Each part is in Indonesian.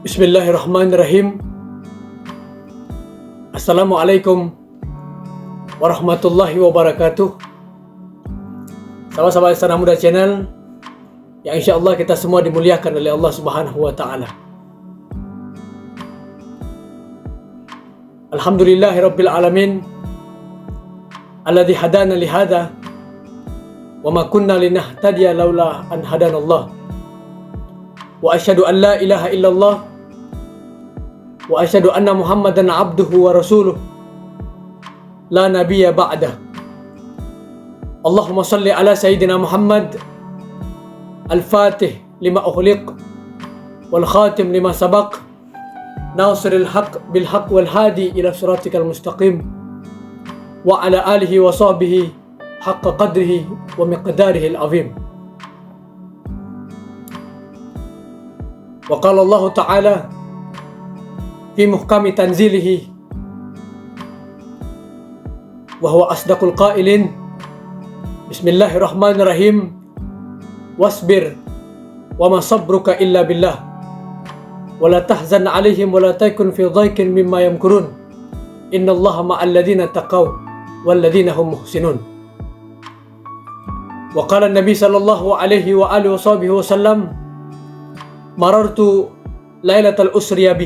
Bismillahirrahmanirrahim. Assalamualaikum warahmatullahi wabarakatuh. Sahabat-sahabat Istana Muda Channel, yang insya Allah kita semua dimuliakan oleh Allah Subhanahu wa Ta'ala. Alhamdulillahirabbil alamin, alladzi hadana li hadza wa ma kunna linahtadiya laula an hadanallah. Wa asyhadu an la ilaha illallah wa asyhadu anna Muhammadan abduhu wa rasuluh la nabiyya ba'dah. Allahumma salli ala sayyidina Muhammad al-fatih lima ukhliq wal khatim lima sabaq nasiril haq bil haq wal hadi ila siratikal mustaqim wa ala alihi wa sahbihi haqqa qadrihi wa miqdarihi al-azim. Wa qala Allah Ta'ala fi muhkami tanzilihi wa huwa asdaqul qailin, bismillahirrahmanirrahim, wasbir wa ma sabruka illa billah wa la tahzan alaihim wa la takun fi dhaikin mimma yamkurun innallaha ma'al ladina taqaw wal ladina hum muhsinun. Wa qala an-nabi sallallahu alaihi wa alihi wa sahbihi wa sallam, marartu lailatal usriya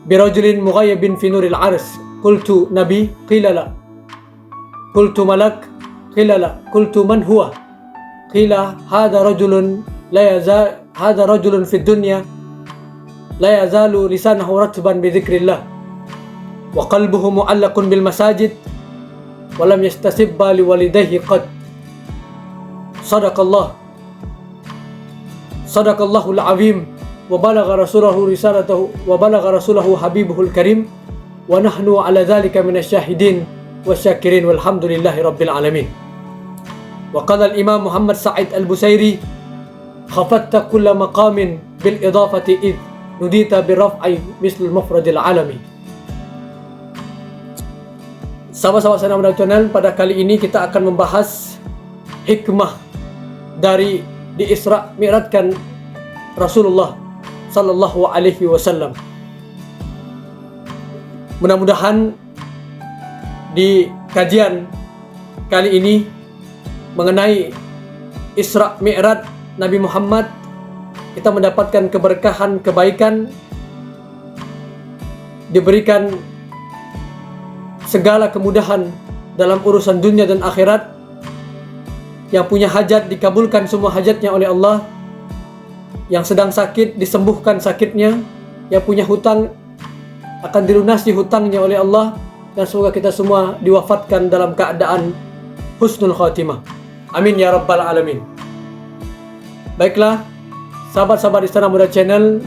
birajulin mughayyabin fi nuril ars. Qultu nabi, qila la. Qultu malak, qila la. Qultu man huwa? Qila hadha rajulun fi dunya la yazalu lisanahu ratban bi dhikrillah wa qalbuhu mu'allaqun bil masajid wa lam yastasibba li walidayhi qad. Sadaqallahul azim wa balagha rasulahu risalatahu wa balagha rasulahu habibuhul karim wa nahnu ala dhalika minasyahidin wasyakirin walhamdulillahi rabbil alamin. Wa qala al-imam Muhammad Sa'id al-Busairi, khafatta kulla maqamin bil idafati id nudita birraf'i misl mufradil alami. Sahabat-sahabat Istana Muda Channel, pada kali ini kita akan membahas hikmah dari diisra mi'rajkan Rasulullah sallallahu alaihi wasallam. Mudah-mudahan di kajian kali ini mengenai Isra Mi'raj Nabi Muhammad kita mendapatkan keberkahan, kebaikan, diberikan segala kemudahan dalam urusan dunia dan akhirat. Yang punya hajat dikabulkan semua hajatnya oleh Allah, yang sedang sakit disembuhkan sakitnya, yang punya hutang akan dilunasi hutangnya oleh Allah, dan semoga kita semua diwafatkan dalam keadaan husnul khatimah. Amin ya rabbal alamin. Baiklah, sahabat-sahabat Istana Muda Channel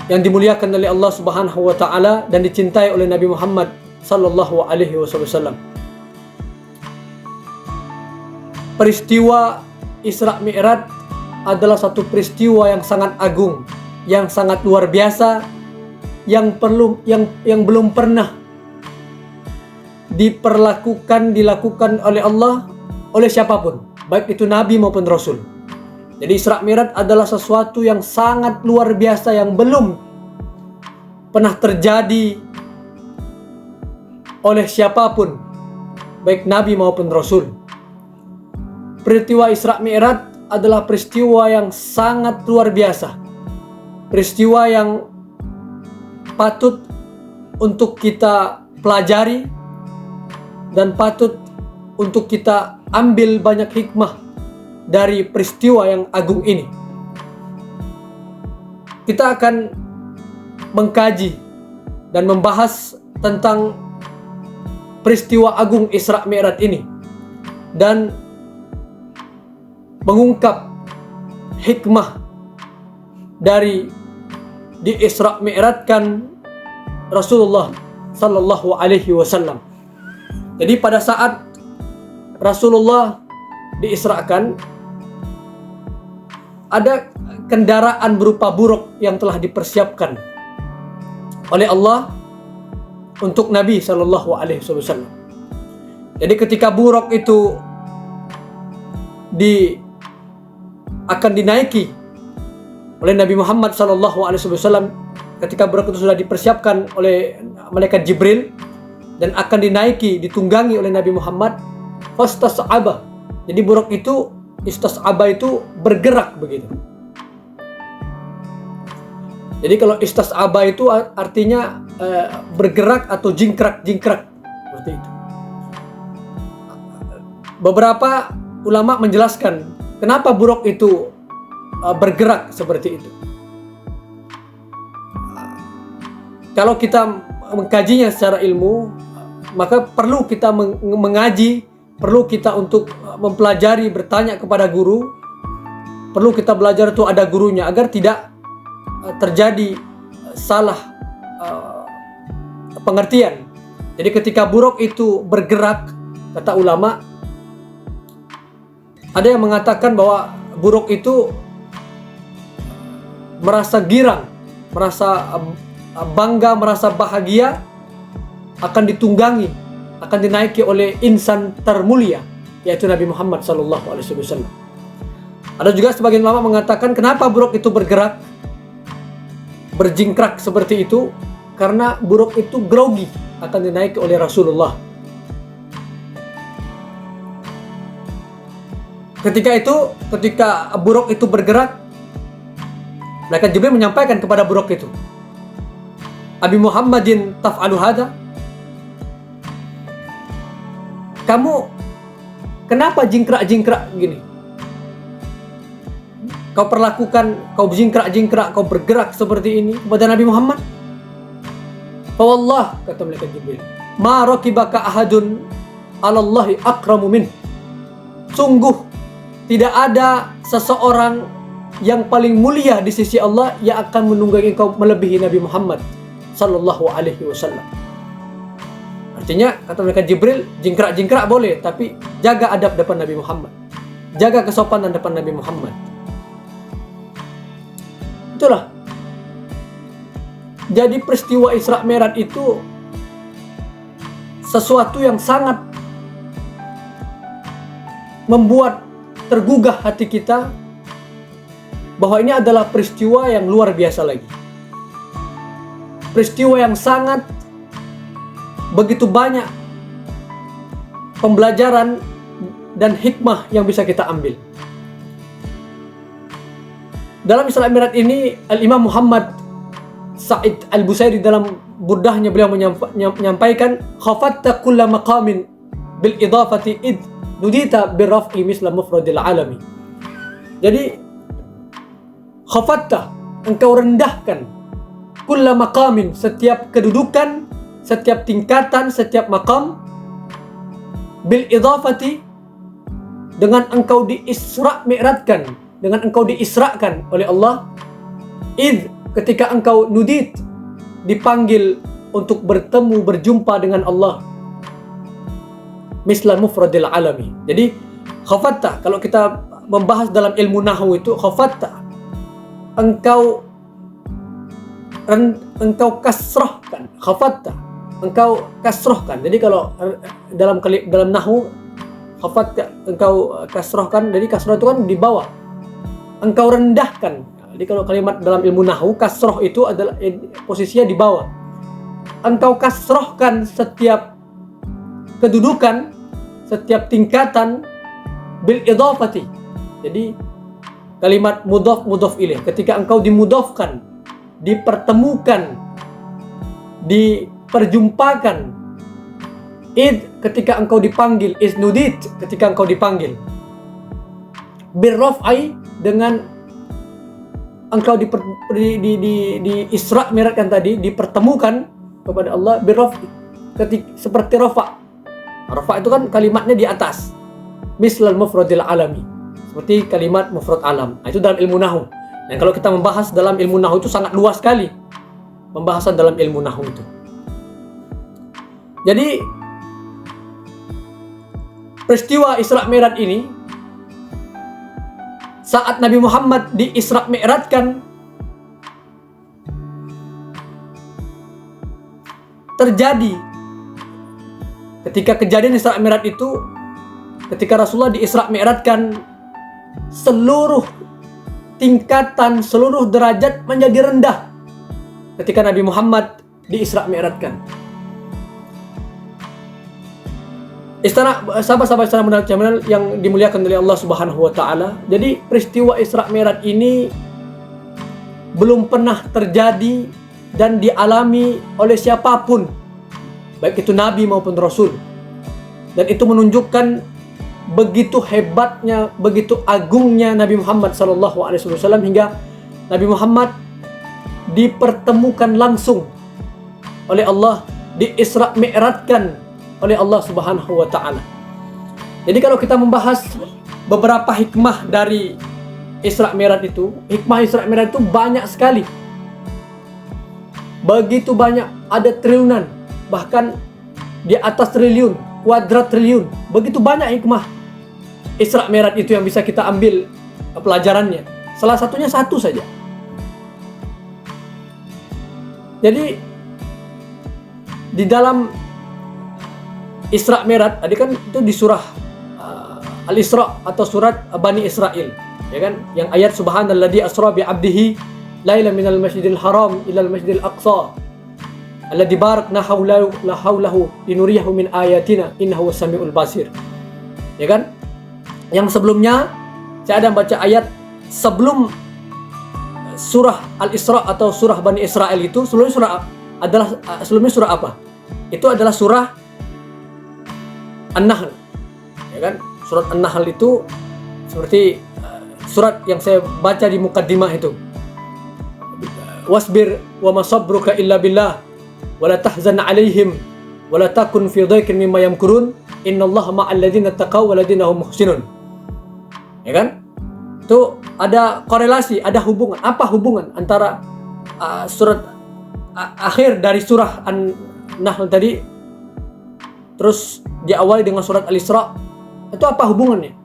yang dimuliakan oleh Allah Subhanahu wa Ta'ala dan dicintai oleh Nabi Muhammad sallallahu alaihi wasallam. Peristiwa Isra Mi'raj adalah satu peristiwa yang sangat agung, yang sangat luar biasa, yang belum pernah dilakukan oleh Allah oleh siapapun, baik itu nabi maupun rasul. Jadi Isra Mi'raj adalah sesuatu yang sangat luar biasa yang belum pernah terjadi oleh siapapun, baik nabi maupun rasul. Peristiwa Isra Mi'raj adalah peristiwa yang sangat luar biasa. Peristiwa yang patut untuk kita pelajari dan patut untuk kita ambil banyak hikmah dari peristiwa yang agung ini. Kita akan mengkaji dan membahas tentang peristiwa agung Isra Mi'raj ini dan mengungkap hikmah dari di Isra Mi'rajkan Rasulullah sallallahu alaihi wasallam. Jadi pada saat Rasulullah diisrakan, ada kendaraan berupa buruk yang telah dipersiapkan oleh Allah untuk Nabi sallallahu alaihi wasallam. Jadi ketika buruk itu akan dinaiki oleh Nabi Muhammad SAW ketika buruk itu sudah dipersiapkan oleh malaikat Jibril dan akan dinaiki, ditunggangi oleh Nabi Muhammad. Fastas'aba. Jadi buruk itu, istas'aba itu bergerak begitu. Jadi kalau istas'aba itu artinya bergerak atau jingkrak seperti itu. Beberapa ulama menjelaskan kenapa buruk itu bergerak seperti itu. Kalau kita mengkajinya secara ilmu, maka perlu kita mengaji, perlu kita untuk mempelajari, bertanya kepada guru, perlu kita belajar itu ada gurunya agar tidak terjadi salah pengertian. Jadi ketika buruk itu bergerak, kata ulama, ada yang mengatakan bahwa buruk itu merasa girang, merasa bangga, merasa bahagia, akan ditunggangi, akan dinaiki oleh insan termulia, yaitu Nabi Muhammad SAW. Ada juga sebagian ulama mengatakan kenapa buruk itu bergerak, berjingkrak seperti itu, karena buruk itu grogi, akan dinaiki oleh Rasulullah. Ketika buruk itu bergerak, malaikat Jibril menyampaikan kepada buruk itu, Abi Muhammadin taf'alu hadha? Kamu kenapa jingkrak gini? Kau perlakukan, kau jingkrak, kau bergerak seperti ini kepada Nabi Muhammad? Fawallah, kata malaikat Jibril, ma rakibaka ahadun alallahi akramu min. Sungguh tidak ada seseorang yang paling mulia di sisi Allah yang akan menunggangi engkau melebihi Nabi Muhammad sallallahu alaihi wasallam. Artinya, kata malaikat Jibril, jingkrak boleh, tapi jaga adab depan Nabi Muhammad. Jaga kesopanan depan Nabi Muhammad. Itulah. Jadi peristiwa Isra Mi'raj itu sesuatu yang sangat membuat tergugah hati kita bahwa ini adalah peristiwa yang luar biasa lagi. Peristiwa yang sangat begitu banyak pembelajaran dan hikmah yang bisa kita ambil. Dalam Isra Mi'raj ini, Al-Imam Muhammad Sa'id Al-Busairi dalam burdahnya beliau menyampaikan, khafatta kulla maqamin bil idafati id nudita birraf'i misla mufradil alami. Jadi khafatta, engkau rendahkan, kulla maqamin, setiap kedudukan, setiap tingkatan, setiap maqam, bil idafati, dengan engkau diisra' mi'rajkan, dengan engkau diisrakan oleh Allah, id, ketika engkau nudit, dipanggil untuk bertemu, berjumpa dengan Allah, misla mufradil alami. Jadi khafatta, kalau kita membahas dalam ilmu nahwu itu, khafatta, engkau kasrahkan, khafatta, engkau kasrahkan. Jadi kalau dalam nahwu, khafatta, engkau kasrahkan, jadi kasrah itu kan di bawah, engkau rendahkan. Jadi kalau kalimat dalam ilmu nahwu, kasroh itu adalah posisinya di bawah. Engkau kasrohkan setiap kedudukan, setiap tingkatan, bil idhafati. Jadi kalimat mudhaf ilaih, ketika engkau dimudhafkan, dipertemukan, diperjumpakan. Id, ketika engkau dipanggil, isnudit, ketika engkau dipanggil. Birraf'i, dengan engkau di Isra Mi'raj tadi, dipertemukan kepada Allah, birraf'i, seperti rafa. Rafa itu kan kalimatnya di atas, mislal mufradil alami, seperti kalimat mufrad alam. Nah, itu dalam ilmu nahwu. Dan kalau kita membahas dalam ilmu nahwu itu sangat luas sekali pembahasan dalam ilmu nahwu itu. Jadi peristiwa Isra Mi'raj ini, saat Nabi Muhammad di Isra Mi'rajkan, terjadi ketika kejadian Isra Mi'raj itu, ketika Rasulullah di Isra Mi'rajkan, seluruh tingkatan seluruh derajat menjadi rendah ketika Nabi Muhammad di Isra Mi'rajkan. Sahabat-sahabat Isra Mi'raj yang dimuliakan oleh Allah Subhanahu wa taala. Jadi peristiwa Isra Mi'raj ini belum pernah terjadi dan dialami oleh siapapun, baik itu nabi maupun rasul. Dan itu menunjukkan begitu hebatnya, begitu agungnya Nabi Muhammad SAW, hingga Nabi Muhammad dipertemukan langsung oleh Allah, di Isra Mi'rajkan oleh Allah Subhanahu wa taala. Jadi kalau kita membahas beberapa hikmah dari Isra Mi'raj itu, hikmah Isra Mi'raj itu banyak sekali. Begitu banyak, ada triliunan, bahkan di atas triliun, kuadrat triliun. Begitu banyak hikmah Isra Mi'raj itu yang bisa kita ambil pelajarannya. Salah satunya satu saja. Jadi di dalam Isra Mi'raj, tadi kan itu di surah Al-Isra atau surat Bani Israil, ya kan? Yang ayat subhanalladzi asra bi 'abdihi laila minal masjidil haram ilal masjidil aqsa alladzi barakna haulahu linuriyahu min ayatina innahu was-sami'ul basir. Ya kan? Yang sebelumnya saya ada baca ayat sebelum surah Al-Isra atau surah Bani Israil itu, sebelumnya surah apa? Itu adalah surah An-Nahl. Ya kan? Surat An-Nahl itu seperti surat yang saya baca di mukaddimah itu. Wasbir wa ma sabruka illa billah wa la tahzan 'alaihim wa la takun fi dhaikin mimma yamkurun innallaha ma'al ladzina taqaw wal ladzina hum muhsinun. Ya kan? Itu ada korelasi, ada hubungan. Apa hubungan antara surat akhir dari surah An-Nahl tadi terus diawali dengan surat Al-Isra? Itu apa hubungannya?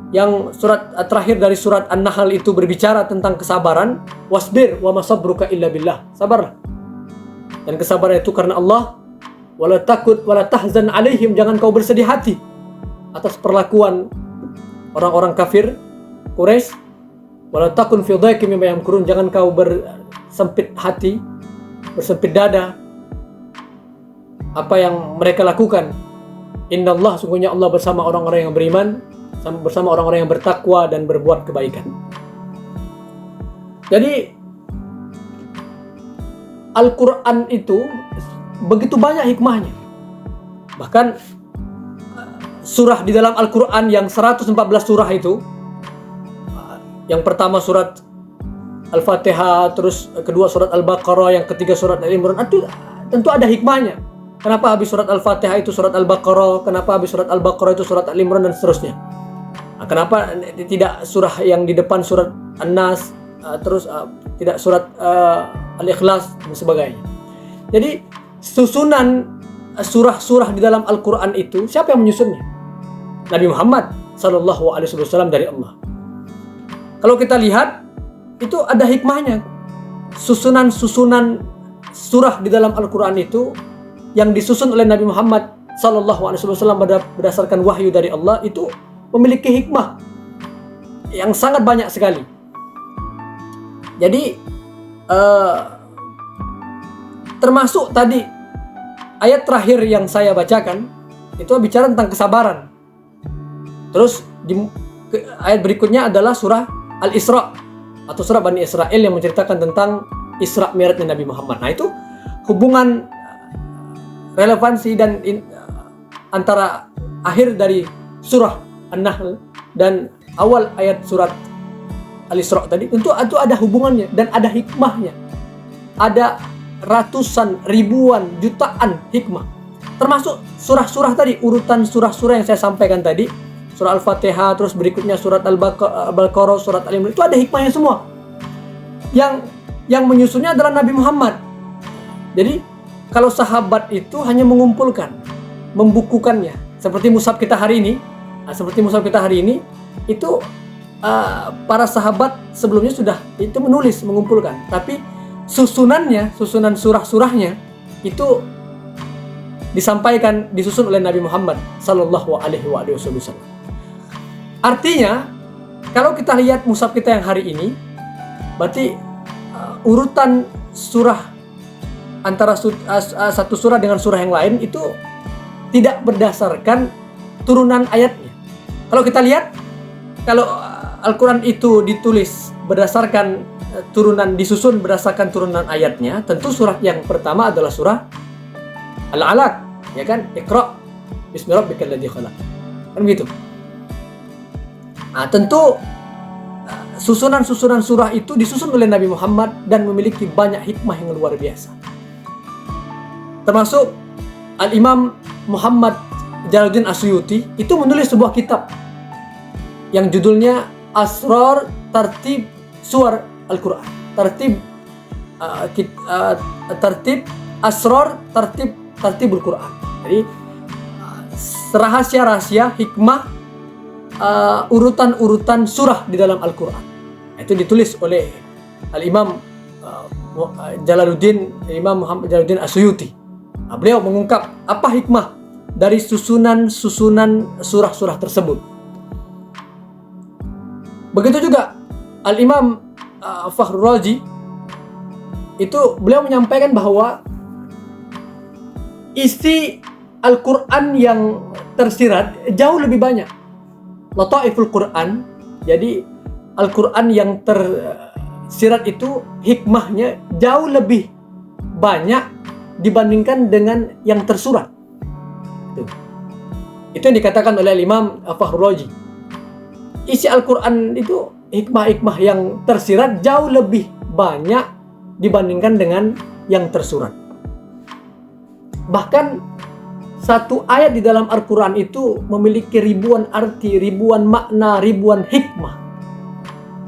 Yang surat terakhir dari surat An-Nahl itu berbicara tentang kesabaran. Wasbir wa ma sabruka illa billah. Sabarlah. Dan kesabaran itu karena Allah. Wala takut wala tahzan alaihim, jangan kau bersedih hati atas perlakuan orang-orang kafir Quraisy. Wala takun fi dhaikin mimma yamkurun, jangan kau bersempit hati, bersempit dada apa yang mereka lakukan. Innallah, sungguhnya Allah bersama orang-orang yang beriman, bersama orang-orang yang bertakwa dan berbuat kebaikan. Jadi Al-Quran itu begitu banyak hikmahnya. Bahkan surah di dalam Al-Quran yang 114 surah itu, yang pertama surat Al-Fatihah, terus kedua surat Al-Baqarah, yang ketiga surat Al-Imran, itu tentu ada hikmahnya. Kenapa habis surat Al-Fatihah itu surat Al-Baqarah, kenapa habis surat Al-Baqarah itu surat Al-Imran, dan seterusnya. Nah, kenapa tidak surah yang di depan surat An-Nas, terus tidak surat Al-Ikhlas dan sebagainya. Jadi susunan surah-surah di dalam Al-Quran itu, siapa yang menyusunnya? Nabi Muhammad SAW dari Allah. Kalau kita lihat, itu ada hikmahnya. Susunan-susunan surah di dalam Al-Quran itu yang disusun oleh Nabi Muhammad SAW berdasarkan wahyu dari Allah, itu memiliki hikmah yang sangat banyak sekali. Jadi termasuk tadi ayat terakhir yang saya bacakan itu bicara tentang kesabaran. Terus ayat berikutnya adalah surah Al-Isra atau surah Bani Israil yang menceritakan tentang Isra Mi'rajnya Nabi Muhammad. Nah, itu hubungan relevansi dan antara akhir dari surah An-Nahl dan awal ayat surat Al-Isra tadi, tentu itu ada hubungannya dan ada hikmahnya. Ada ratusan, ribuan, jutaan hikmah. Termasuk surah-surah tadi, urutan surah-surah yang saya sampaikan tadi, surah Al-Fatihah, terus berikutnya surat Al-Baqarah, surat Al-Imran, itu ada hikmahnya semua. Yang menyusunnya adalah Nabi Muhammad. Jadi kalau sahabat itu hanya mengumpulkan, membukukannya, seperti mushaf kita hari ini, itu para sahabat sebelumnya sudah itu menulis, mengumpulkan. Tapi susunan surah-surahnya itu disampaikan, disusun oleh Nabi Muhammad SAW. Artinya kalau kita lihat mushaf kita yang hari ini, berarti urutan surah antara satu surah dengan surah yang lain itu tidak berdasarkan turunan ayatnya. Kalau kita lihat, kalau Al-Quran itu ditulis berdasarkan disusun berdasarkan turunan ayatnya, tentu surat yang pertama adalah surah Al-Alaq, ya kan? Iqra bismi rabbikal ladzi khalaq. Kan begitu. Nah, tentu susunan-susunan surah itu disusun oleh Nabi Muhammad dan memiliki banyak hikmah yang luar biasa. Termasuk Al-Imam Muhammad Jalaluddin As-Suyuti itu menulis sebuah kitab yang judulnya Asrar Tartib Suwar Al-Quran. Tartib Asrar Tartibul Quran. Jadi rahasia-rahasia hikmah urutan-urutan surah di dalam Al-Quran. Itu ditulis oleh Al-Imam Imam Muhammad Jalaluddin As-Suyuti. Beliau mengungkap apa hikmah dari susunan surah-surah tersebut. Begitu juga Al-Imam Fakhrul Razi itu beliau menyampaikan bahwa isi Al-Quran yang tersirat jauh lebih banyak. Lataiful Quran, jadi Al-Quran yang tersirat itu hikmahnya jauh lebih banyak dibandingkan dengan yang tersurat. Itu yang dikatakan oleh Imam Fakhrul Razi. Isi Al-Quran itu hikmah-hikmah yang tersirat jauh lebih banyak dibandingkan dengan yang tersurat. Bahkan satu ayat di dalam Al-Quran itu memiliki ribuan arti, ribuan makna, ribuan hikmah.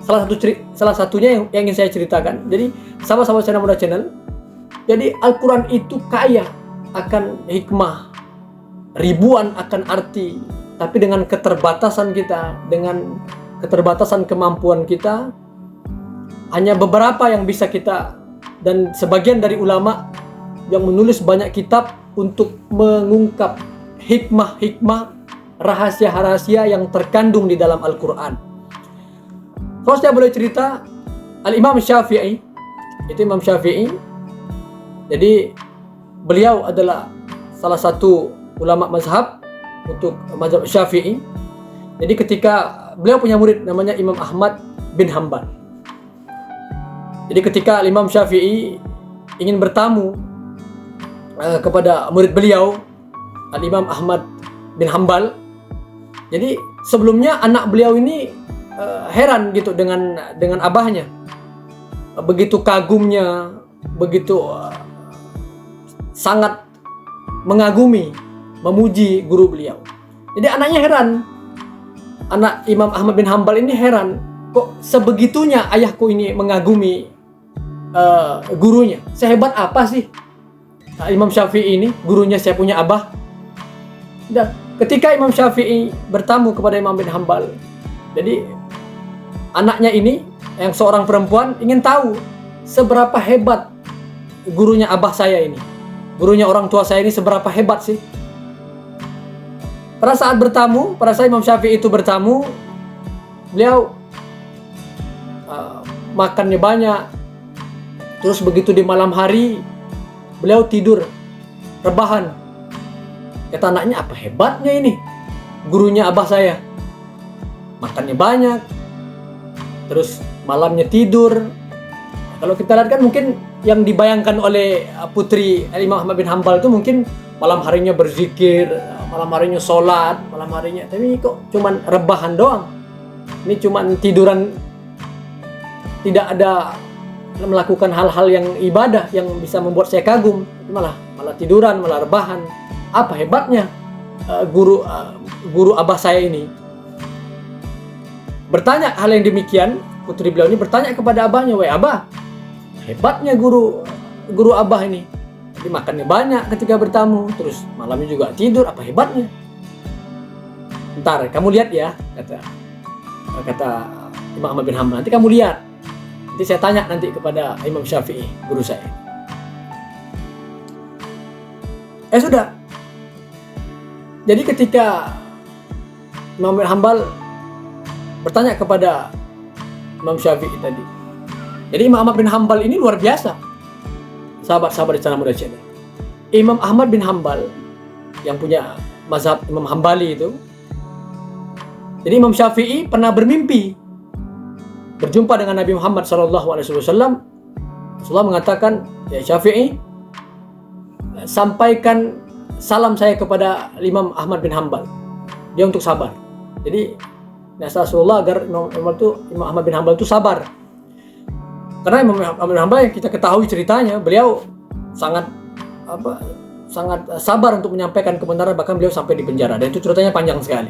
Salah satunya yang ingin saya ceritakan. Jadi sahabat-sahabat Channel Muda Channel, jadi Al-Quran itu kaya akan hikmah, ribuan akan arti. Tapi dengan keterbatasan kita, dengan keterbatasan kemampuan kita, hanya beberapa yang bisa kita, dan sebagian dari ulama yang menulis banyak kitab untuk mengungkap hikmah-hikmah, rahasia-rahasia yang terkandung di dalam Al-Quran. Kalau saya boleh cerita, Al-Imam Syafi'i, itu Imam Syafi'i, jadi beliau adalah salah satu ulama mazhab untuk mazhab Syafi'i. Jadi ketika beliau punya murid namanya Imam Ahmad bin Hanbal. Jadi ketika Imam Syafi'i ingin bertamu kepada murid beliau, Imam Ahmad bin Hanbal, jadi sebelumnya anak beliau ini heran gitu dengan abahnya. Begitu kagumnya, begitu sangat mengagumi, memuji guru beliau. Jadi anaknya heran. Anak Imam Ahmad bin Hanbal ini heran, kok sebegitunya ayahku ini mengagumi gurunya. Sehebat apa sih Imam Syafi'i ini, gurunya saya punya abah. Dan ketika Imam Syafi'i bertamu kepada Imam bin Hanbal, jadi anaknya ini yang seorang perempuan ingin tahu seberapa hebat gurunya abah saya ini, gurunya orang tua saya ini seberapa hebat sih. Pada saat Imam Syafi'i itu bertamu, beliau makannya banyak. Terus begitu di malam hari, beliau tidur rebahan. Kata anaknya, apa hebatnya ini gurunya abah saya, makannya banyak, terus malamnya tidur. Kalau kita lihat kan mungkin yang dibayangkan oleh putri Imam Ahmad bin Hanbal itu mungkin malam harinya berzikir, malam harinya sholat, malam harinya, tapi kok cuman rebahan doang. Ini cuman tiduran, tidak ada melakukan hal-hal yang ibadah yang bisa membuat saya kagum. Malah tiduran, malah rebahan. Apa hebatnya guru abah saya ini? Bertanya hal yang demikian, putri beliau ini bertanya kepada abahnya, "Wahai abah, hebatnya guru abah ini. Jadi makannya banyak ketika bertamu, terus malamnya juga tidur, apa hebatnya?" "Ntar kamu lihat ya," kata Imam Ahmad bin Hanbal. "Nanti kamu lihat. Nanti saya tanya nanti kepada Imam Syafi'i, guru saya." Sudah. Jadi ketika Imam bin Hanbal bertanya kepada Imam Syafi'i tadi. Jadi Imam Ahmad bin Hambal ini luar biasa. Sahabat-sahabat di sana muda sekalian. Imam Ahmad bin Hambal yang punya mazhab Imam Hambali itu. Jadi Imam Syafi'i pernah bermimpi berjumpa dengan Nabi Muhammad SAW. Rasulullah mengatakan, ya Syafi'i, sampaikan salam saya kepada Imam Ahmad bin Hambal. Dia untuk sabar. Jadi nasihat Rasulullah agar Imam Ahmad bin Hambal itu sabar. Karena Imam Ahmad bin Hambal yang kita ketahui ceritanya, beliau sangat sabar untuk menyampaikan kebenaran, bahkan beliau sampai di penjara, dan itu ceritanya panjang sekali.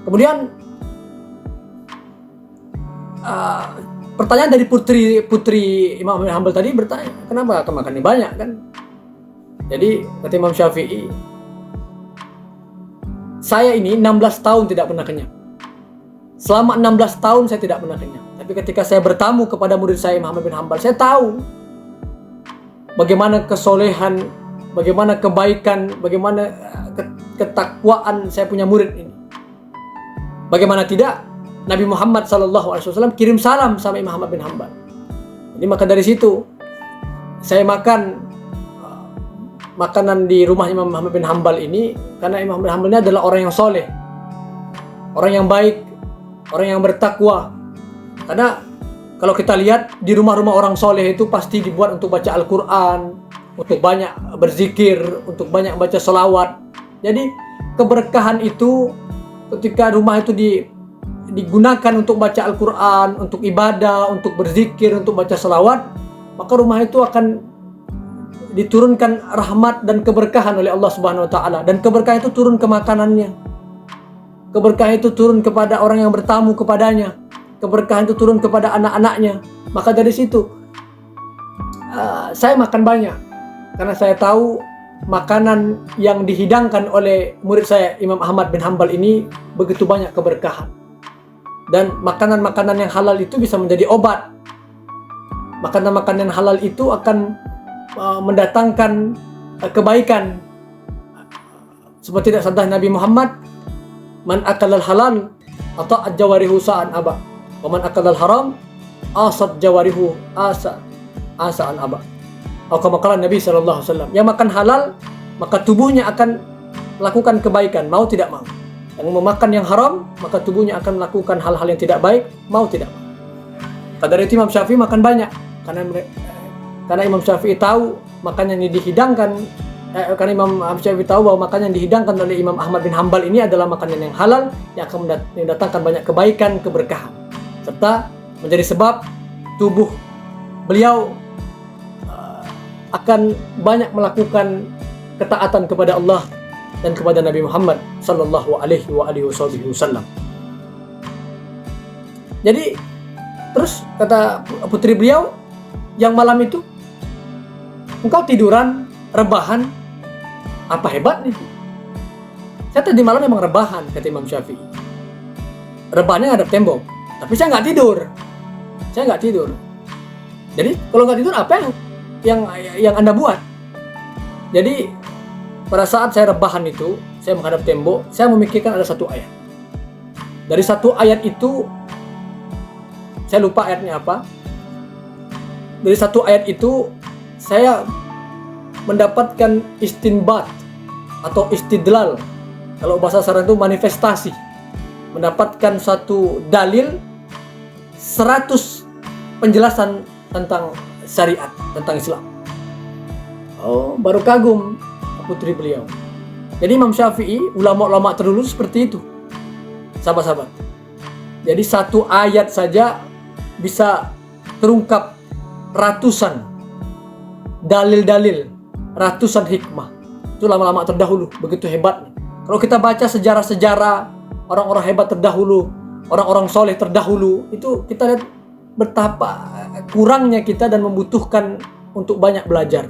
Kemudian pertanyaan dari putri Imam Ahmad bin Hambal tadi bertanya, kenapa kamu makan ini banyak kan? Jadi kata Imam Syafi'i, saya ini 16 tahun tidak pernah kenyang. Selama 16 tahun saya tidak pernah kenyang. Tapi ketika saya bertamu kepada murid saya Imam Ahmad bin Hambal, saya tahu bagaimana kesolehan, bagaimana kebaikan, bagaimana ketakwaan saya punya murid ini. Bagaimana tidak, Nabi Muhammad SAW kirim salam sama Imam Ahmad bin Hambal. Jadi maka dari situ saya makan makanan di rumah Imam Ahmad bin Hambal ini karena Imam Ahmad bin Hambal ini adalah orang yang soleh, orang yang baik, orang yang bertakwa. Karena kalau kita lihat di rumah-rumah orang soleh itu pasti dibuat untuk baca Al-Quran, untuk banyak berzikir, untuk banyak baca selawat. Jadi keberkahan itu ketika rumah itu digunakan untuk baca Al-Quran, untuk ibadah, untuk berzikir, untuk baca selawat, maka rumah itu akan diturunkan rahmat dan keberkahan oleh Allah Subhanahu wa taala, dan keberkahan itu turun ke makanannya. Keberkahan itu turun kepada orang yang bertamu kepadanya. Keberkahan itu turun kepada anak-anaknya. Maka dari situ saya makan banyak karena saya tahu makanan yang dihidangkan oleh murid saya Imam Ahmad bin Hambal ini begitu banyak keberkahan. Dan makanan-makanan yang halal itu bisa menjadi obat. Makanan-makanan yang halal itu akan mendatangkan kebaikan. Seperti sabda Nabi Muhammad, man akalal halal atau jawarihu sa'an aba, wa man akalal haram asad jawarihu asa'an aba. Atau kama Nabi SAW, yang makan halal maka tubuhnya akan melakukan kebaikan, mau tidak mau. Yang memakan yang haram maka tubuhnya akan melakukan hal-hal yang tidak baik, mau tidak mau. Kadar itu Imam Syafi'i makan banyak karena Imam Syafi'i tahu makanan yang dihidangkan karena Imam Syafi'i tahu bahwa makanan yang dihidangkan oleh Imam Ahmad bin Hambal ini adalah makanan yang halal yang akan mendatangkan banyak kebaikan, keberkahan, serta menjadi sebab tubuh beliau akan banyak melakukan ketaatan kepada Allah dan kepada Nabi Muhammad sallallahu alaihi wasallam. Jadi terus kata putri beliau yang malam itu, engkau tiduran, rebahan, apa hebatnya? Saya tadi malam memang rebahan, kata Imam Syafi'i. Rebahannya ngadep tembok, tapi saya nggak tidur. Jadi kalau nggak tidur apa yang Anda buat? Jadi pada saat saya rebahan itu, saya menghadap tembok, saya memikirkan ada satu ayat. Dari satu ayat itu, saya lupa ayatnya apa. Dari satu ayat itu, saya mendapatkan istinbat atau istidlal. Kalau bahasa sekarang itu manifestasi. Mendapatkan satu dalil 100 penjelasan tentang syariat, tentang Islam. Oh, baru kagum putri beliau. Jadi Imam Syafi'i, ulama-ulama terdahulu seperti itu, sahabat-sahabat. Jadi satu ayat saja bisa terungkap ratusan dalil-dalil, ratusan hikmah. Itu ulama-ulama terdahulu, begitu hebatnya. Kalau kita baca sejarah-sejarah orang-orang hebat terdahulu, orang-orang soleh terdahulu, itu kita lihat betapa kurangnya kita dan membutuhkan untuk banyak belajar.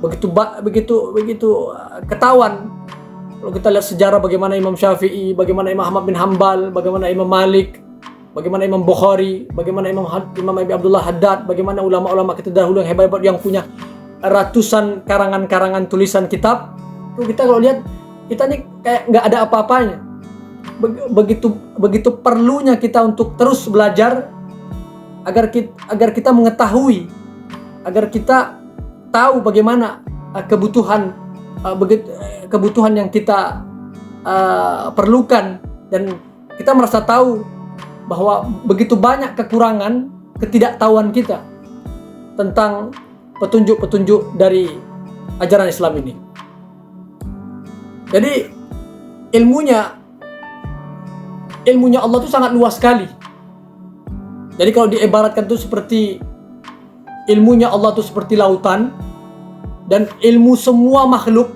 Begitu ketahuan kalau kita lihat sejarah bagaimana Imam Syafi'i, bagaimana Imam Ahmad bin Hambal, bagaimana Imam Malik, bagaimana Imam Bukhari, bagaimana Imam Abi Abdullah Haddad, bagaimana ulama-ulama kita dahulu yang hebat-hebat yang punya ratusan karangan-karangan tulisan kitab. Itu kita kalau lihat, kita nih kayak nggak ada apa-apanya. begitu perlunya kita untuk terus belajar agar kita mengetahui, agar kita tahu bagaimana kebutuhan yang kita perlukan, dan kita merasa tahu bahwa begitu banyak kekurangan, ketidaktahuan kita tentang petunjuk-petunjuk dari ajaran Islam ini. Jadi ilmunya Allah itu sangat luas sekali. Jadi kalau diibaratkan itu seperti ilmunya Allah itu seperti lautan, dan ilmu semua makhluk,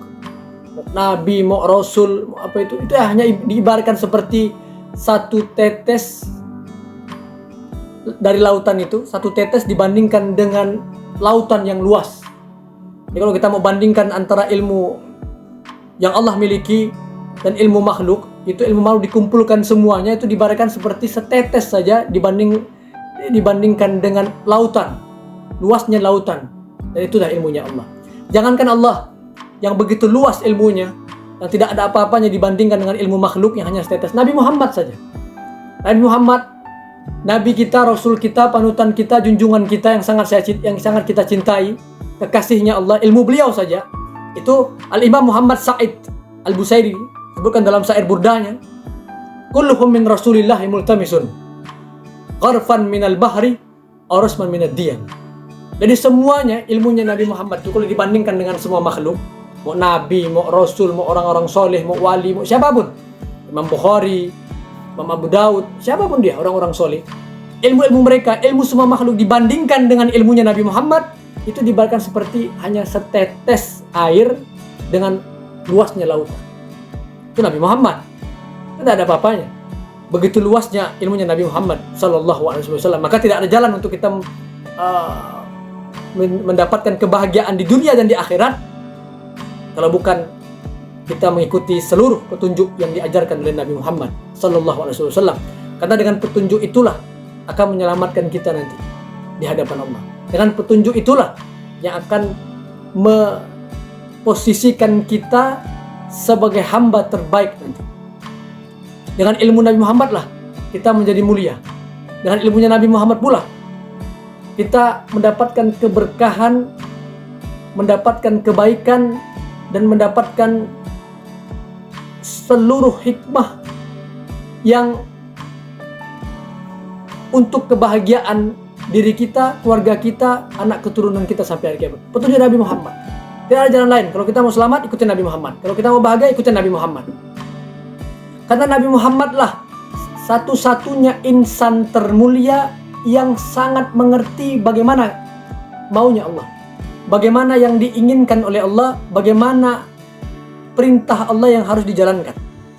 nabi, mau rasul, mau apa itu hanya diibaratkan seperti satu tetes dari lautan itu, satu tetes dibandingkan dengan lautan yang luas. Jadi kalau kita mau bandingkan antara ilmu yang Allah miliki dan ilmu makhluk, itu ilmu makhluk dikumpulkan semuanya itu diibaratkan seperti setetes saja dibandingkan dengan lautan, luasnya lautan. Dan itulah ilmunya Allah. Jangankan Allah yang begitu luas ilmunya, yang tidak ada apa-apanya dibandingkan dengan ilmu makhluk yang hanya setetes. Nabi Muhammad saja. Nabi Muhammad, Nabi kita, Rasul kita, panutan kita, junjungan kita yang sangat kita cintai, kekasihnya Allah, ilmu beliau saja. Itu Al-Imam Muhammad Sa'id Al-Busairi sebutkan dalam syair burdanya, kulluhum min Rasulillahi multamisun qarfan minal bahri aw rasman minad diyan. Jadi semuanya ilmunya Nabi Muhammad itu kalau dibandingkan dengan semua makhluk, mau nabi, mau rasul, mau orang-orang soleh, mau wali, mau siapapun, Imam Bukhari, Imam Abu Daud, siapapun dia, orang-orang soleh, ilmu-ilmu mereka, ilmu semua makhluk dibandingkan dengan ilmunya Nabi Muhammad itu diibaratkan seperti hanya setetes air dengan luasnya lautan. Itu Nabi Muhammad, tidak ada apa-apanya. Begitu luasnya ilmunya Nabi Muhammad Sallallahu Alaihi Wasallam, maka tidak ada jalan untuk kita mendapatkan kebahagiaan di dunia dan di akhirat kalau bukan kita mengikuti seluruh petunjuk yang diajarkan oleh Nabi Muhammad Sallallahu Alaihi Wasallam. Karena dengan petunjuk itulah akan menyelamatkan kita nanti di hadapan Allah. Dengan petunjuk itulah yang akan memposisikan kita sebagai hamba terbaik nanti. Dengan ilmu Nabi Muhammad lah kita menjadi mulia. Dengan ilmunya Nabi Muhammad pula kita mendapatkan keberkahan, mendapatkan kebaikan, dan mendapatkan seluruh hikmah yang untuk kebahagiaan diri kita, keluarga kita, anak keturunan kita sampai hari kiamat. Petunjuk Nabi Muhammad. Tidak ada jalan lain. Kalau kita mau selamat, ikutin Nabi Muhammad. Kalau kita mau bahagia, ikutin Nabi Muhammad. Karena Nabi Muhammad lah satu-satunya insan termulia yang sangat mengerti bagaimana maunya Allah, bagaimana yang diinginkan oleh Allah, bagaimana perintah Allah yang harus dijalankan.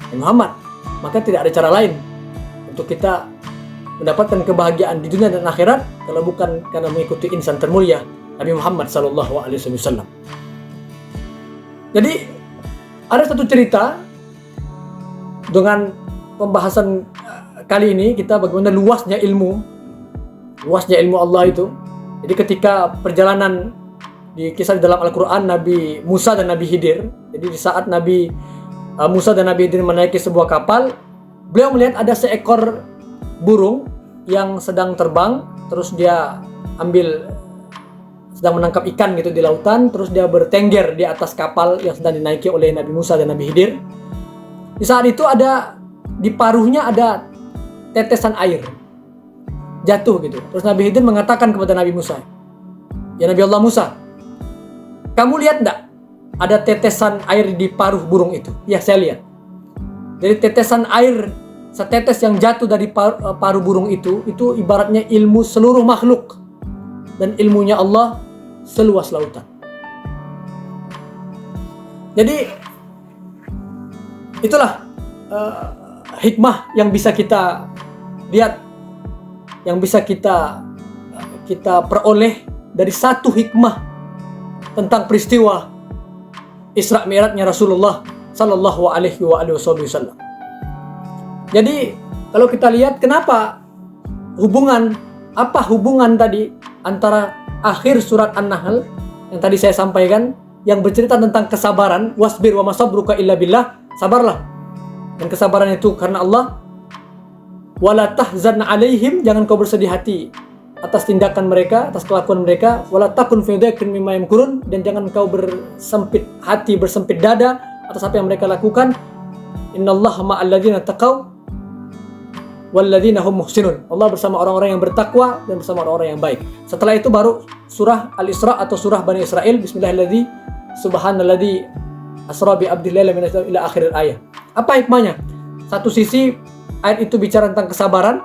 Nabi Muhammad. Maka tidak ada cara lain untuk kita mendapatkan kebahagiaan di dunia dan akhirat kalau bukan karena mengikuti insan termulia Nabi Muhammad Sallallahu Alaihi Wasallam. Jadi ada satu cerita dengan pembahasan kali ini kita bagaimana luasnya ilmu Allah itu. Jadi ketika perjalanan di kisah dalam Al-Quran Nabi Musa dan Nabi Khidir, jadi di saat Nabi Musa dan Nabi Khidir menaiki sebuah kapal, beliau melihat ada seekor burung yang sedang terbang, terus dia sedang menangkap ikan gitu di lautan, terus dia bertengger di atas kapal yang sedang dinaiki oleh Nabi Musa dan Nabi Khidir. Di saat itu di paruhnya ada tetesan air jatuh gitu. Terus Nabi Khidir mengatakan kepada Nabi Musa, ya Nabi Allah Musa, kamu lihat enggak ada tetesan air di paruh burung itu? Ya saya lihat. Jadi tetesan air setetes yang jatuh dari paruh burung itu ibaratnya ilmu seluruh makhluk dan ilmunya Allah seluas lautan. Jadi itulah hikmah yang bisa kita lihat, yang bisa kita peroleh dari satu hikmah tentang peristiwa Isra Mi'rajnya Rasulullah Sallallahu Alaihi Wasallam. Jadi kalau kita lihat apa hubungan tadi antara akhir surat An-Nahl yang tadi saya sampaikan, yang bercerita tentang kesabaran, wasbir wa masabruka illa billah, sabarlah Dan kesabaran itu karena Allah. Wala tahzan alaihim, jangan kau bersedih hati atas tindakan mereka, atas kelakuan mereka. Wala takun fi dhaiqin mimma yamkurun, dan jangan kau bersempit hati, bersempit dada atas apa yang mereka lakukan. Innallaha ma'al ladzina taqaw wal ladzina hum muhsinun. Allah bersama orang-orang yang bertakwa dan bersama orang-orang yang baik. Setelah itu baru surah Al-Isra atau surah Bani Israil. Bismillahirrahmanirrahim. Subhanalladzi asra bi abdihi ila akhir ayat. Apa hikmahnya? Satu sisi ayat itu bicara tentang kesabaran,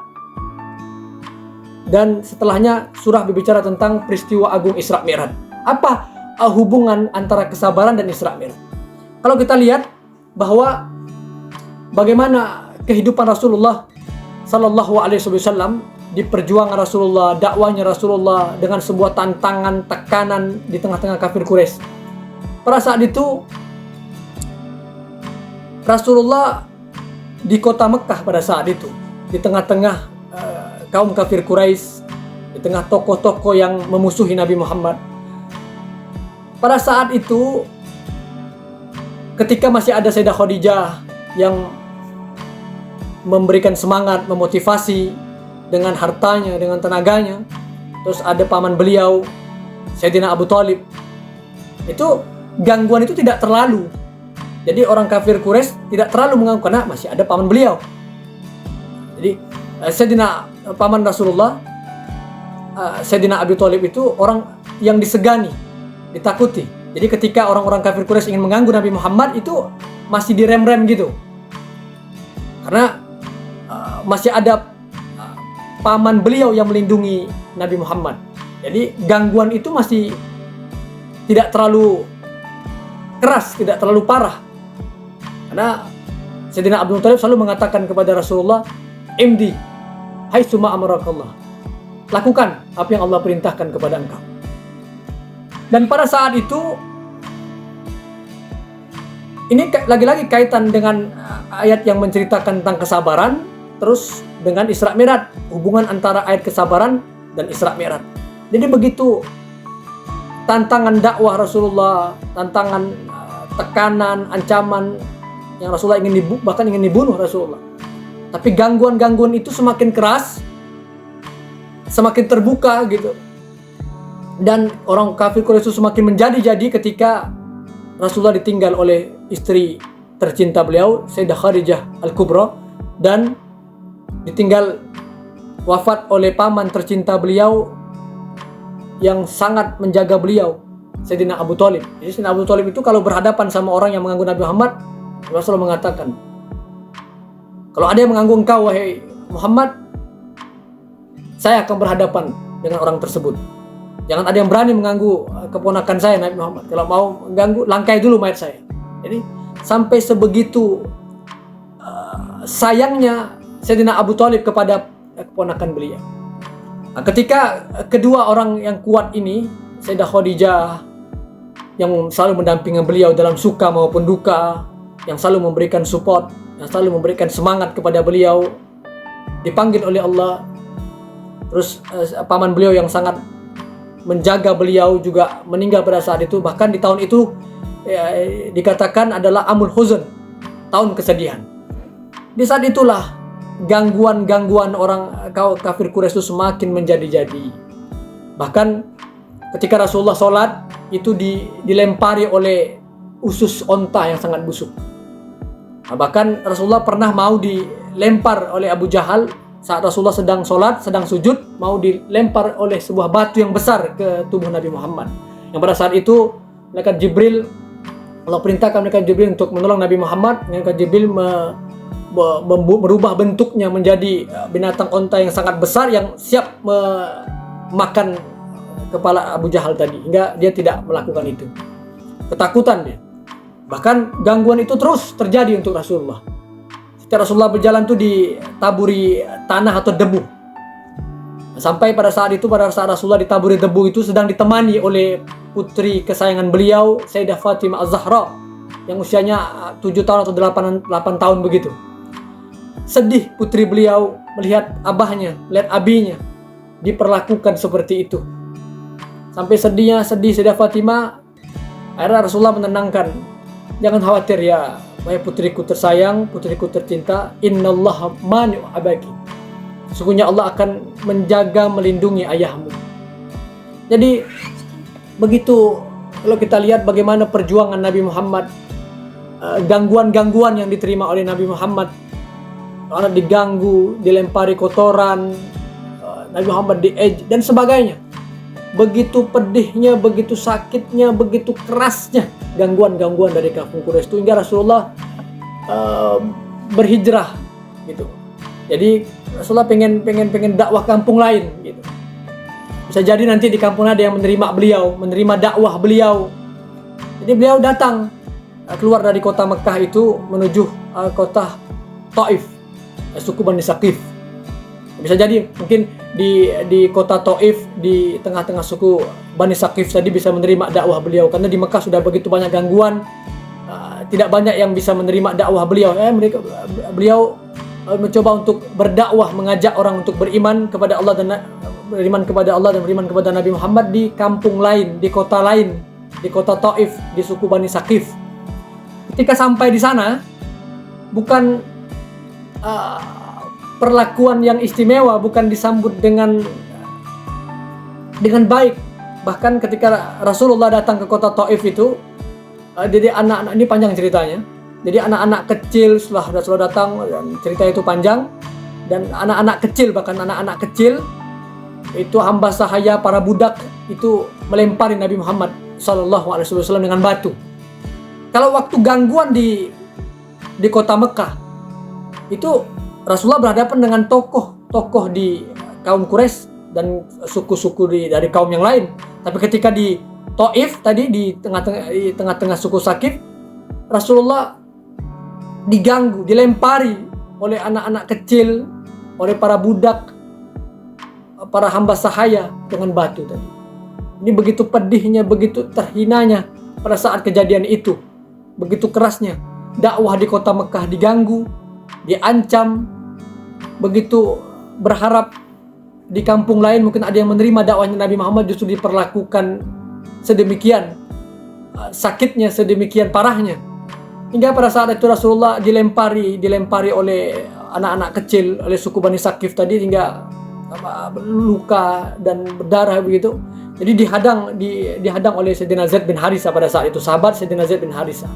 dan setelahnya surah berbicara tentang peristiwa agung Isra Mi'raj. Apa hubungan antara kesabaran dan Isra Mi'raj? Kalau kita lihat bahwa bagaimana kehidupan Rasulullah Sallallahu Alaihi Wasallam, di perjuangan Rasulullah, dakwanya Rasulullah dengan sebuah tantangan, tekanan di tengah-tengah kafir Quraisy. Pada saat itu Rasulullah di kota Mekah pada saat itu, di tengah-tengah kaum kafir Quraisy, di tengah tokoh-tokoh yang memusuhi Nabi Muhammad. Pada saat itu, ketika masih ada Sayyidah Khadijah yang memberikan semangat, memotivasi dengan hartanya, dengan tenaganya, terus ada paman beliau, Sayyidina Abu Thalib, itu gangguan itu tidak terlalu. Jadi orang kafir Quraisy tidak terlalu mengganggu karena masih ada paman beliau. Jadi Sayyidina paman Rasulullah, Sayyidina Abu Thalib itu orang yang disegani, ditakuti. Jadi ketika orang-orang kafir Quraisy ingin mengganggu Nabi Muhammad, itu masih direm-rem gitu. Karena masih ada paman beliau yang melindungi Nabi Muhammad. Jadi gangguan itu masih tidak terlalu keras, tidak terlalu parah. Karena Sayyidina Abu Thalib selalu mengatakan kepada Rasulullah, "Imdi haitsuma amarakallah." Lakukan apa yang Allah perintahkan kepada engkau. Dan pada saat itu, ini lagi-lagi kaitan dengan ayat yang menceritakan tentang kesabaran, terus dengan Isra Mi'raj, hubungan antara ayat kesabaran dan Isra Mi'raj. Jadi begitu tantangan dakwah Rasulullah, tantangan tekanan, ancaman yang Rasulullah bahkan ingin dibunuh Rasulullah. Tapi gangguan-gangguan itu semakin keras, semakin terbuka gitu. Dan orang kafir Quraisy itu semakin menjadi-jadi ketika Rasulullah ditinggal oleh istri tercinta beliau, Sayyidah Khadijah Al-Kubra, dan ditinggal wafat oleh paman tercinta beliau yang sangat menjaga beliau, Sayyidina Abu Thalib. Jadi Sayyidina Abu Thalib itu kalau berhadapan sama orang yang mengganggu Nabi Muhammad, Rasulullah mengatakan, kalau ada yang mengganggu engkau wahai Muhammad, saya akan berhadapan dengan orang tersebut. Jangan ada yang berani mengganggu keponakan saya Nabi Muhammad. Kalau mau mengganggu, langkai dulu mayat saya. Jadi sampai sebegitu sayangnya Sayyidina Abu Thalib kepada keponakan beliau. Nah, ketika kedua orang yang kuat ini, Sayyidah Khadijah yang selalu mendampingi beliau dalam suka maupun duka, yang selalu memberikan support, yang selalu memberikan semangat kepada beliau, dipanggil oleh Allah. Terus paman beliau yang sangat menjaga beliau juga meninggal pada saat itu. Bahkan di tahun itu dikatakan adalah Amul Huzn, tahun kesedihan. Di saat itulah gangguan-gangguan orang kafir Quraisy itu semakin menjadi-jadi. Bahkan ketika Rasulullah sholat itu dilempari oleh usus onta yang sangat busuk. Nah, bahkan Rasulullah pernah mau dilempar oleh Abu Jahal saat Rasulullah sedang sholat, sedang sujud, mau dilempar oleh sebuah batu yang besar ke tubuh Nabi Muhammad. Yang pada saat itu malaikat Jibril, Allah perintahkan malaikat Jibril untuk menolong Nabi Muhammad. Malaikat Jibril merubah bentuknya menjadi binatang onta yang sangat besar yang siap memakan kepala Abu Jahal tadi, hingga dia tidak melakukan itu. Ketakutan dia. Bahkan gangguan itu terus terjadi untuk Rasulullah. Setiap Rasulullah berjalan tuh ditaburi tanah atau debu. Sampai pada saat Rasulullah ditaburi debu itu sedang ditemani oleh putri kesayangan beliau, Sayyidah Fatimah Az-Zahra, yang usianya 7 tahun atau 8 tahun begitu. Sedih putri beliau melihat abahnya, melihat abinya diperlakukan seperti itu. Sampai sedih Sayyidah Fatimah. Akhirnya Rasulullah menenangkan, jangan khawatir ya wahai putriku tersayang, putriku tercinta, innallaha mani'u abaki. Sesungguhnya Allah akan menjaga, melindungi ayahmu. Jadi begitu kalau kita lihat bagaimana perjuangan Nabi Muhammad, gangguan-gangguan yang diterima oleh Nabi Muhammad, karena diganggu, dilempari kotoran, Nabi Muhammad diejek dan sebagainya. Begitu pedihnya, begitu sakitnya, begitu kerasnya gangguan-gangguan dari kafir Quraisy itu hingga Rasulullah berhijrah gitu. Jadi Rasulullah pengen dakwah kampung lain gitu. Bisa jadi nanti di kampung ada yang menerima beliau, menerima dakwah beliau. Jadi beliau datang keluar dari kota Mekah itu menuju kota Taif, suku Bani Saqif. Bisa jadi mungkin di kota Taif, di tengah-tengah suku Bani Saqif tadi bisa menerima dakwah beliau, karena di Mekah sudah begitu banyak gangguan, tidak banyak yang bisa menerima dakwah beliau. Beliau mencoba untuk berdakwah, mengajak orang untuk beriman kepada Allah dan beriman kepada Nabi Muhammad di kampung lain, di kota lain, di kota Taif, di suku Bani Saqif. Ketika sampai di sana, bukan perlakuan yang istimewa, bukan disambut dengan baik. Bahkan ketika Rasulullah datang ke kota Taif itu, jadi anak-anak, ini panjang ceritanya. Jadi anak-anak kecil setelah Rasulullah datang, dan cerita itu panjang, dan anak-anak kecil, bahkan anak-anak kecil itu hamba sahaya, para budak itu melempari Nabi Muhammad SAW dengan batu. Kalau waktu gangguan di kota Mekah itu Rasulullah berhadapan dengan tokoh di kaum Quraisy dan suku-suku dari kaum yang lain. Tapi ketika di Taif tadi, di tengah-tengah suku Saqif, Rasulullah diganggu, dilempari oleh anak-anak kecil, oleh para budak, para hamba sahaya dengan batu tadi. Ini begitu pedihnya, begitu terhinanya pada saat kejadian itu. Begitu kerasnya dakwah di kota Mekah diganggu, diancam. Begitu berharap di kampung lain mungkin ada yang menerima dakwahnya Nabi Muhammad, justru diperlakukan sedemikian sakitnya, sedemikian parahnya. Hingga pada saat itu Rasulullah dilempari oleh anak-anak kecil, oleh suku Bani Saqif tadi, hingga luka dan berdarah begitu. Jadi dihadang oleh Sayyidina Zaid bin Harithah pada saat itu, sahabat Sayyidina Zaid bin Harithah.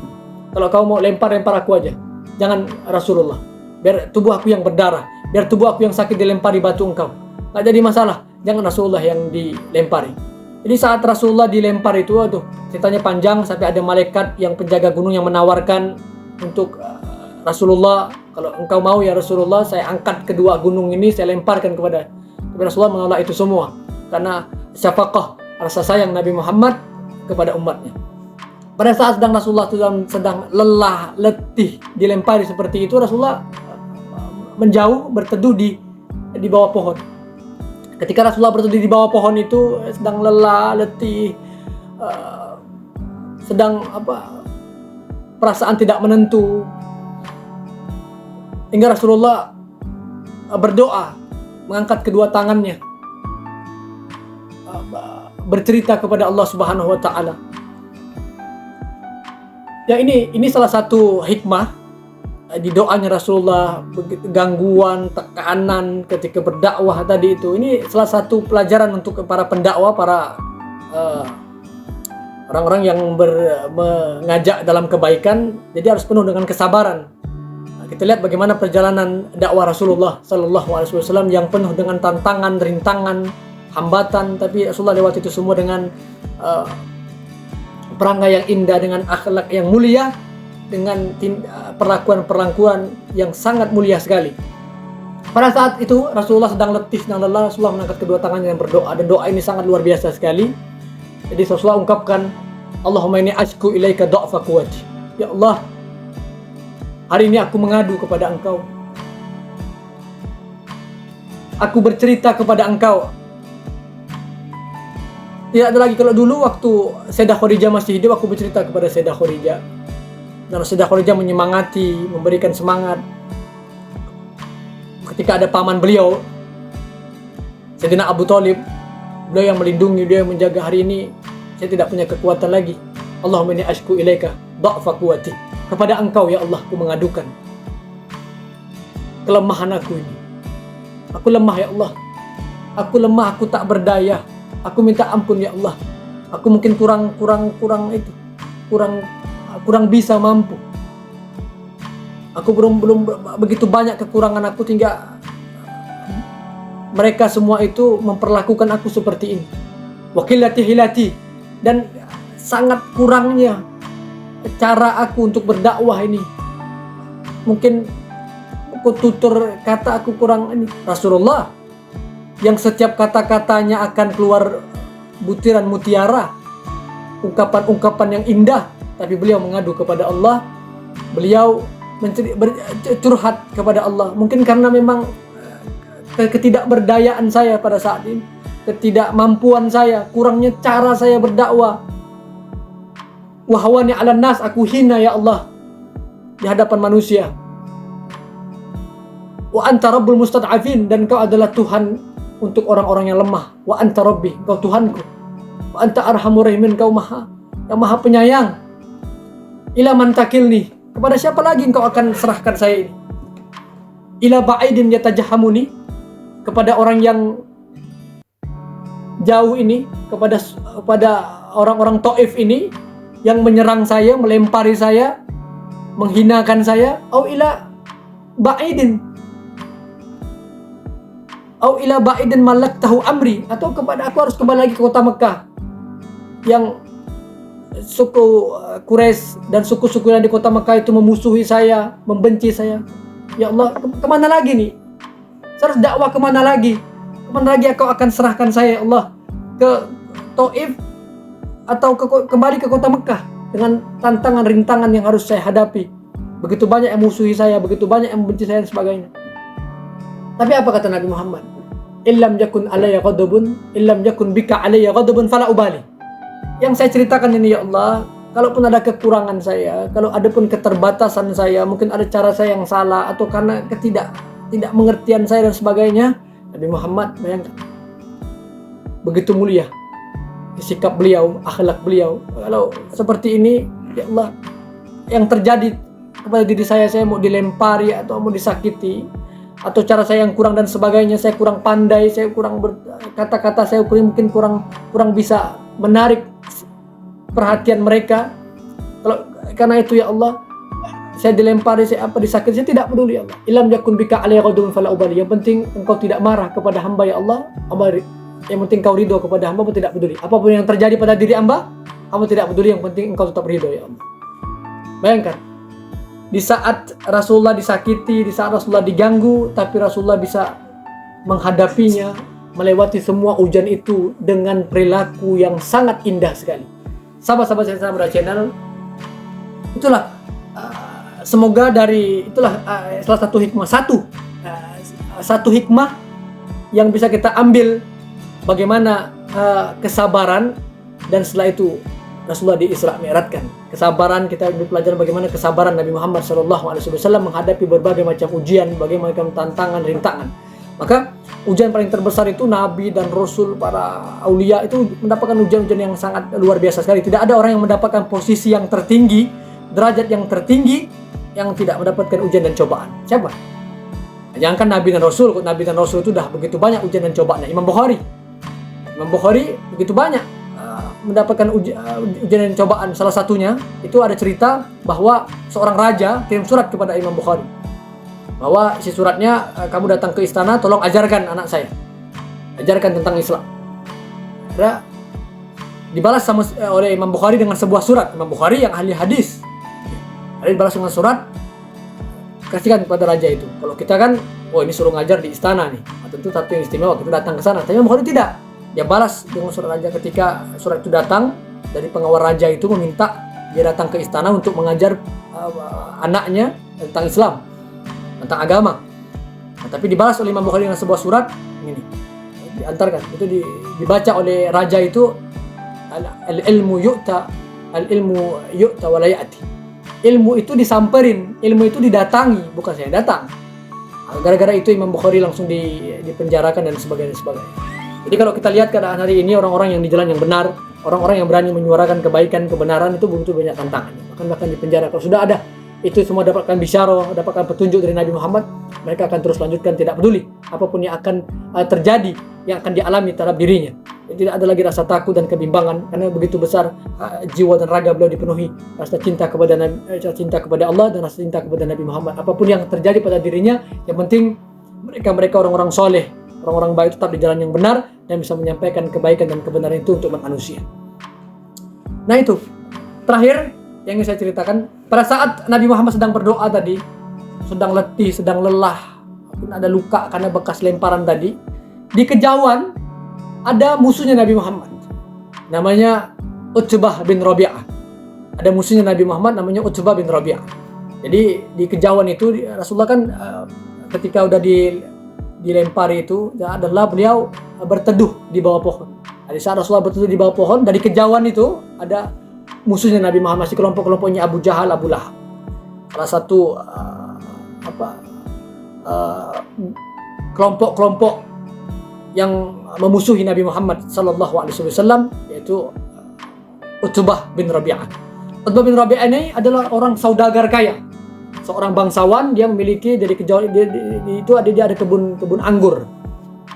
Kalau kau mau lempar aku aja, jangan Rasulullah. Biar tubuh aku yang berdarah, biar tubuh aku yang sakit dilempari batu engkau. Nggak jadi masalah, jangan Rasulullah yang dilempari. Jadi saat Rasulullah dilempar itu, ceritanya panjang, sampai ada malaikat yang penjaga gunung yang menawarkan untuk Rasulullah, kalau engkau mau ya Rasulullah, saya angkat kedua gunung ini, saya lemparkan kepada Rasulullah. Menolak itu semua karena syafaqah, rasa sayang Nabi Muhammad kepada umatnya. Pada saat Rasulullah sedang lelah, letih, dilempari seperti itu, Rasulullah menjauh, berteduh di bawah pohon. Ketika Rasulullah berteduh di bawah pohon itu, sedang lelah, letih, sedang perasaan tidak menentu, hingga Rasulullah berdoa, mengangkat kedua tangannya, bercerita kepada Allah Subhanahu wa taala. Ya, ini salah satu hikmah di doanya Rasulullah, gangguan, tekanan ketika berdakwah tadi itu. Ini salah satu pelajaran untuk para pendakwah, para orang-orang yang mengajak dalam kebaikan. Jadi harus penuh dengan kesabaran. Kita lihat bagaimana perjalanan dakwah Rasulullah SAW yang penuh dengan tantangan, rintangan, hambatan, tapi Rasulullah lewat itu semua dengan perangai yang indah, dengan akhlak yang mulia, dengan perlakuan yang sangat mulia sekali. Pada saat itu Rasulullah sedang letih, sedang lelah, Rasulullah mengangkat kedua tangannya dan berdoa, dan doa ini sangat luar biasa sekali. Jadi Rasulullah ungkapkan, Allahumma inni ashku ilaika dha'fa quwwati. Ya Allah, hari ini aku mengadu kepada Engkau. Aku bercerita kepada Engkau. Tidak ada lagi, kalau dulu waktu Sayyidah Khadijah masih hidup, aku bercerita kepada Sayyidah Khadijah. Dan Sayyidah Khadijah menyemangati, memberikan semangat. Ketika ada paman beliau, Sayyidina Abu Thalib, beliau yang melindungi, dia yang menjaga, hari ini saya tidak punya kekuatan lagi. Allahumma inni ashku ilaika dha'fa quwwati. Kepada Engkau ya Allah aku mengadukan kelemahan aku ini. Aku lemah ya Allah. Aku lemah, aku tak berdaya. Aku minta ampun ya Allah. Aku mungkin kurang bisa mampu. Aku belum begitu banyak kekurangan aku hingga mereka semua itu memperlakukan aku seperti ini. Wakilati hilati, dan sangat kurangnya cara aku untuk berdakwah ini. Mungkin aku tutur kata aku kurang ini. Rasulullah yang setiap kata-katanya akan keluar butiran mutiara, ungkapan-ungkapan yang indah, tapi beliau mengadu kepada Allah. Beliau curhat kepada Allah. Mungkin karena memang ketidakberdayaan saya pada saat ini, ketidakmampuan saya, kurangnya cara saya berdakwah. Wahwani 'alan nas, aku hina ya Allah di hadapan manusia. Wa anta rabbul mustad'afin, dan Kau adalah Tuhan untuk orang-orang yang lemah. Wa anta rabbi, Kau Tuhanku. Wa anta arhamur rahimin, Kau yang maha penyayang. Ila man takilni, kepada siapa lagi Engkau akan serahkan saya ini? Ila ba'idin yatajahamuni, kepada orang yang jauh ini, kepada orang-orang Taif ini yang menyerang saya, melempari saya, menghinakan saya. Au ila ba'idin malaktahu amri, atau kepada aku harus kembali lagi ke kota Mekah yang suku Quraisy dan suku-suku yang di kota Mekah itu memusuhi saya, membenci saya. Ya Allah, kemana lagi nih? Saya harus dakwah kemana lagi? Kemana lagi Kau akan serahkan saya ya Allah? Ke Taif atau kembali ke kota Mekah dengan tantangan, rintangan yang harus saya hadapi. Begitu banyak yang musuhi saya, begitu banyak yang membenci saya dan sebagainya. Tapi apa kata Nabi Muhammad? Illam yakun alayya ghadabun, illam yakun bika alayya ghadabun fala ubali. Yang saya ceritakan ini ya Allah, kalaupun ada kekurangan saya, kalau ada pun keterbatasan saya, mungkin ada cara saya yang salah, atau karena tidak mengertian saya dan sebagainya, Nabi Muhammad bayangkan begitu mulia sikap beliau, akhlak beliau. Kalau seperti ini ya Allah, yang terjadi kepada diri saya mau dilempari atau mau disakiti, atau cara saya yang kurang dan sebagainya, saya kurang pandai, saya kurang kata-kata saya mungkin kurang bisa menarik perhatian mereka. Karena itu ya Allah, saya dilempari, saya disakiti, saya tidak peduli ya Allah. Ilam yakun bika alayya ghadabun fala ubali. Yang penting Engkau tidak marah kepada hamba ya Allah. Yang penting Kau ridho kepada hamba, tidak peduli apapun yang terjadi pada diri hamba tidak peduli. Yang penting Engkau tetap ridho ya Allah. Bayangkan, di saat Rasulullah disakiti, di saat Rasulullah diganggu, tapi Rasulullah bisa menghadapinya, melewati semua ujian itu dengan perilaku yang sangat indah sekali. Sahabat-sahabat saya Samra Channel, itulah semoga itulah salah satu hikmah, satu hikmah yang bisa kita ambil, bagaimana kesabaran. Dan setelah itu Rasulullah di Isra Mi'rajkan. Kesabaran, kita ambil pelajaran bagaimana kesabaran Nabi Muhammad SAW menghadapi berbagai macam ujian, berbagai macam tantangan, rintangan. Maka ujian paling terbesar itu Nabi dan Rasul, para aulia itu mendapatkan ujian-ujian yang sangat luar biasa sekali. Tidak ada orang yang mendapatkan posisi yang tertinggi, derajat yang tertinggi, yang tidak mendapatkan ujian dan cobaan. Siapa? Jangankan Nabi dan Rasul itu dah begitu banyak ujian dan cobaan. Imam Bukhari begitu banyak mendapatkan ujian dan cobaan. Salah satunya itu ada cerita bahwa seorang raja kirim surat kepada Imam Bukhari, bahwa isi suratnya, kamu datang ke istana, tolong ajarkan anak saya, ajarkan tentang Islam. Dibalas oleh Imam Bukhari dengan sebuah surat. Imam Bukhari yang ahli hadis, dibalas dengan surat, kasihkan kepada raja itu. Kalau kita kan, ini suruh ngajar di istana nih, tentu satu yang istimewa, kita datang ke sana. Tapi Imam Bukhari tidak. Dia balas dengan surat raja. Ketika surat itu datang dari pengawal raja itu, meminta dia datang ke istana untuk mengajar anaknya tentang Islam, tentang agama. Tapi dibalas oleh Imam Bukhari dengan sebuah surat ini, diantarkan, itu dibaca oleh raja itu, al-ilmu yu'ta wa la ya'ti. Ilmu itu disamperin, ilmu itu didatangi, bukan saya datang. Gara-gara itu Imam Bukhari langsung dipenjarakan dan sebagainya. Jadi kalau kita lihat keadaan hari ini, orang-orang yang di jalan yang benar, orang-orang yang berani menyuarakan kebaikan, kebenaran, itu begitu banyak tantangannya. Bahkan dipenjara. Kalau sudah ada itu semua dapatkan bisyarah, dapatkan petunjuk dari Nabi Muhammad, mereka akan terus lanjutkan, tidak peduli apapun yang akan terjadi, yang akan dialami terhadap dirinya. Tidak ada lagi rasa takut dan kebimbangan, karena begitu besar jiwa dan raga beliau dipenuhi rasa cinta kepada Allah dan rasa cinta kepada Nabi Muhammad. Apapun yang terjadi pada dirinya, yang penting mereka orang-orang soleh, orang-orang baik tetap di jalan yang benar dan bisa menyampaikan kebaikan dan kebenaran itu untuk manusia. Nah itu terakhir yang ingin saya ceritakan, pada saat Nabi Muhammad sedang berdoa tadi, sedang letih, sedang lelah, mungkin ada luka karena bekas lemparan tadi, di kejauhan ada musuhnya Nabi Muhammad, namanya Utbah bin Rabi'ah. Ada musuhnya Nabi Muhammad namanya Utbah bin Rabi'ah. Jadi di kejauhan itu Rasulullah kan ketika udah dilempari itu adalah beliau berteduh di bawah pohon. Di saat Rasulullah berteduh di bawah pohon, dari kejauhan itu ada musuhnya Nabi Muhammad, masih kelompok-kelompoknya Abu Jahal, Abu Lahab. Salah satu kelompok-kelompok yang memusuhi Nabi Muhammad sallallahu alaihi wasallam, yaitu Utbah bin Rabi'ah. Utbah bin Rabi'ah ini adalah orang saudagar kaya, seorang bangsawan. Dia memiliki dari kejauhan dia ada kebun anggur.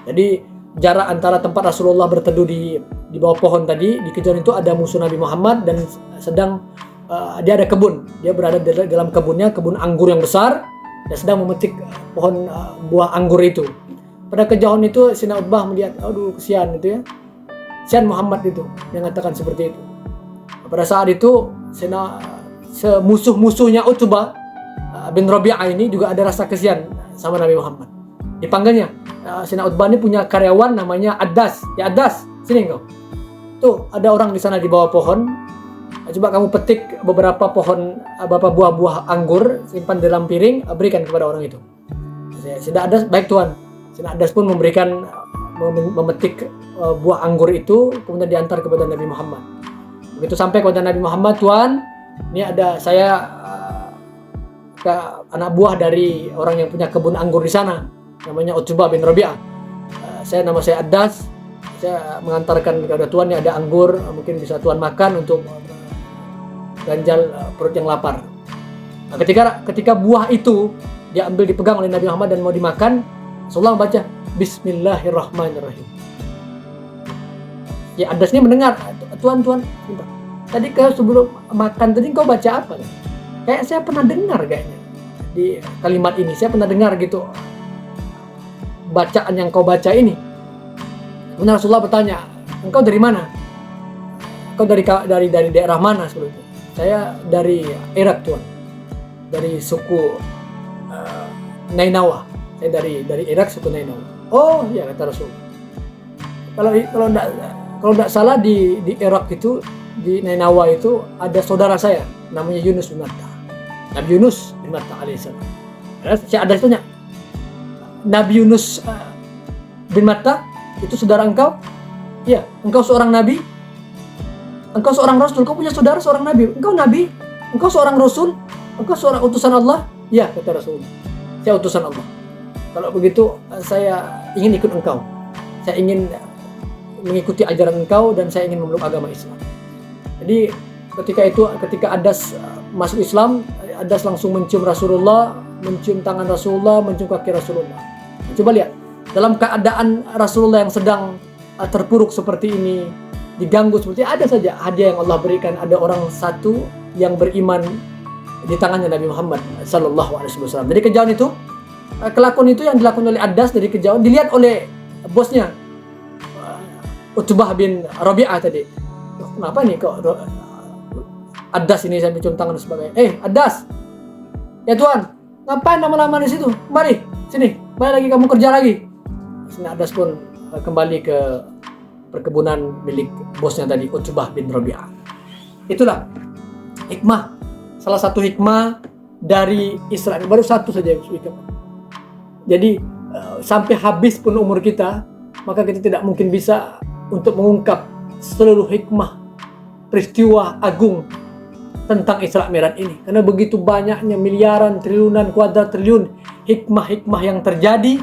Jadi jarak antara tempat Rasulullah berteduh di bawah pohon tadi, di kejauhan itu ada musuh Nabi Muhammad dan sedang dia ada kebun. Dia berada dalam kebunnya, kebun anggur yang besar, dan sedang memetik pohon buah anggur itu. Pada kejauhan itu Sayyidina Utbah melihat, aduh kesian itu ya, kesian Muhammad itu, yang mengatakan seperti itu. Pada saat itu musuh-musuhnya Utbah bin Rabi'ah ini juga ada rasa kesian sama Nabi Muhammad. Dipanggilnya, Sayyidina Utbah ini punya karyawan namanya Addas. Ya Addas, sini engkau. Tuh ada orang di sana di bawah pohon. Coba kamu petik beberapa buah-buah anggur, simpan dalam piring, berikan kepada orang itu. Sayyidina Addas, baik Tuan. Sayyidina Addas pun memetik buah anggur itu, kemudian diantar kepada Nabi Muhammad. Begitu sampai kepada Nabi Muhammad, Tuan, ini ada saya anak buah dari orang yang punya kebun anggur di sana, namanya Utbah bin Rabi'ah. Nama saya Addas. Saya mengantarkan kepada Tuan, ini ada anggur, mungkin bisa Tuan makan untuk ganjal perut yang lapar. Nah, ketika buah itu dipegang oleh Nabi Muhammad dan mau dimakan, Rasulullah membaca Bismillahirrahmanirrahim. Ya Addas ini mendengar, Tuan, tadi kau sebelum makan tadi kau baca apa? Kayak saya pernah dengar kayaknya di kalimat ini, saya pernah dengar gitu bacaan yang kau baca ini. Kemudian Rasulullah bertanya, engkau dari mana? Engkau dari daerah mana sebelumnya? Saya dari Irak Tuan, dari suku Nainawa. Saya dari Irak, suku Nainawa. Oh ya, kata Rasul. Kalau tidak salah di Irak itu, di Nainawa itu ada saudara saya namanya Yunus bin Matta. Nabi Yunus bin Matta alaihissalam. Saya ada tanya, Nabi Yunus bin Matta itu saudara engkau? Iya, engkau seorang nabi, engkau seorang rasul, engkau punya saudara seorang nabi, engkau nabi, engkau seorang rasul, engkau seorang utusan Allah. Iya, kata Rasul, saya utusan Allah. Kalau begitu saya ingin ikut engkau, saya ingin mengikuti ajaran engkau dan saya ingin memeluk agama Islam. Jadi ketika Addas masuk Islam, Addas langsung mencium Rasulullah, mencium tangan Rasulullah, mencium kaki Rasulullah. Coba lihat, dalam keadaan Rasulullah yang sedang terpuruk seperti ini, diganggu seperti ini, ada saja hadiah yang Allah berikan. Ada orang satu yang beriman di tangannya Nabi Muhammad sallallahu alaihi wasallam. Dari kejauhan itu, kelakuan itu yang dilakukan oleh Addas dari kejauhan dilihat oleh bosnya Utbah bin Rabi'ah tadi. Kenapa nih kok Addas ini saya mencium tangan dan sebagainya? Addas, ya Tuan, ngapain lama-lama di situ? Mari sini, balik lagi, kamu kerja lagi. Addas pun kembali ke perkebunan milik bosnya tadi, Utbah bin Rabi'ah. Itulah hikmah, salah satu hikmah dari Isra. Baru satu saja yang hikmah. Jadi sampai habis pun umur kita, maka kita tidak mungkin bisa untuk mengungkap seluruh hikmah peristiwa agung tentang Isra Mi'raj ini, karena begitu banyaknya, miliaran, triliunan, kuadrat-triliun hikmah-hikmah yang terjadi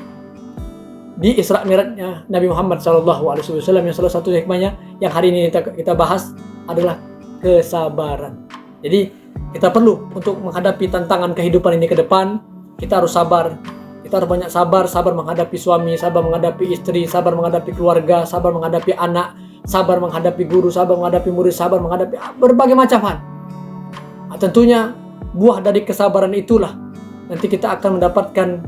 di Isra Mi'rajnya Nabi Muhammad SAW. Yang salah satu hikmahnya yang hari ini kita bahas adalah kesabaran. Jadi Kita perlu untuk menghadapi tantangan kehidupan ini ke depan. Kita harus sabar. Kita harus banyak sabar menghadapi suami, sabar menghadapi istri, sabar menghadapi keluarga, sabar menghadapi anak, sabar menghadapi guru, sabar menghadapi murid, sabar menghadapi berbagai macam hal. Tentunya buah dari kesabaran itulah nanti kita akan mendapatkan